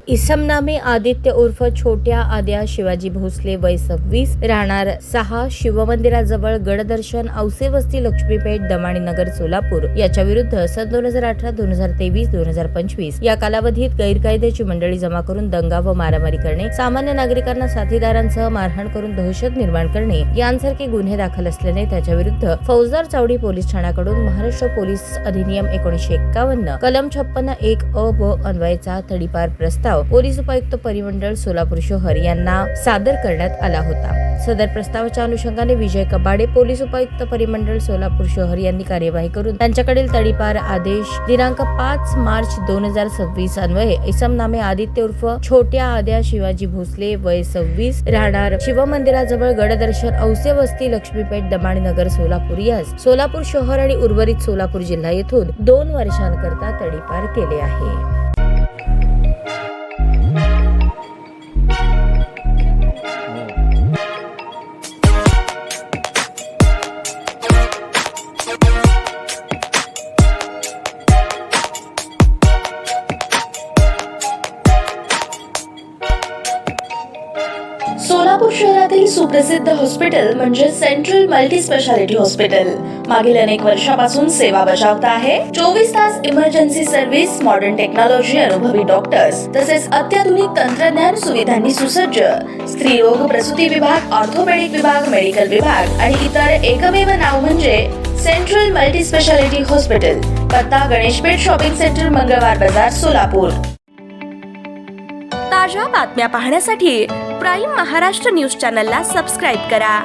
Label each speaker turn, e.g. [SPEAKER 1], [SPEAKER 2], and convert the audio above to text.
[SPEAKER 1] इसमनामे आदित्य उर्फ छोट्या आद्या शिवाजी भोसले वय 26 राहणार 6 शिवमंदिराजवळ गडदर्शन औसे वस्ती लक्ष्मीपेठ दमाणी नगर सोलापूर याच्या विरुद्ध सन 2018, 2023, 2025 या कालावधीत गैरकायद्याची मंडळी जमा करून दंगा व मारामारी करणे, सामान्य नागरिकांना साथीदारांसह मारहाण करून दहशत निर्माण करणे यांसारखे गुन्हे दाखल असल्याने त्याच्या विरुद्ध फौजदार चावडी पोलीस ठाण्याकडून महाराष्ट्र पोलीस अधिनियम 1951 कलम 56(1) ब अन्वयचा तडीपार प्रस्ताव पोलीस उपायुक्त परिमंडळ सोलापूर शहर यांना सादर करण्यात आला होता। सदर प्रस्तावाच्या अनुषंगाने विजय कबाडे पोलीस उपायुक्त परिमंडळ सोलापूर शहर यांनी कार्यवाही करून त्यांच्याकडील तडीपार आदेश दिनांक 5 मार्च 2026 अन्वये इसमनामे आदित्य उर्फ छोट्या आद्या शिवाजी भोसले वय 26 राहणार शिवमंदिराजवळ गडदर्शन औसे वस्ती लक्ष्मीपेठ दमाणी नगर सोलापूर यास सोलापूर शहर आणि उर्वरित सोलापूर जिल्हा येथून 2 वर्षांकरता तडीपार केले आहे।
[SPEAKER 2] सोलापूर शहरातील सुप्रसिद्ध हॉस्पिटल म्हणजे सेंट्रल मल्टी स्पेशालिटी हॉस्पिटल मागील अनेक वर्षापासून सेवा बजावत आहे। 24 तास इमर्जन्सी सर्व्हिस, मॉडर्न टेक्नॉलॉजी, अनुभवी डॉक्टर्स तसेच अत्याधुनिक तंत्रज्ञान सुविधांनी सुसज्ज स्त्रीरोग प्रसूती विभाग, ऑर्थोपेडिक विभाग, मेडिकल विभाग आणि इतर एकमेव नाव म्हणजे सेंट्रल मल्टी स्पेशालिटी हॉस्पिटल। पत्ता गणेशपेठ शॉपिंग सेंटर, मंगळवार बाजार, सोलापूर।
[SPEAKER 3] ताज्या बातम्या पाहण्यासाठी प्राईम महाराष्ट्र न्यूज चॅनलला सबस्क्राईब करा।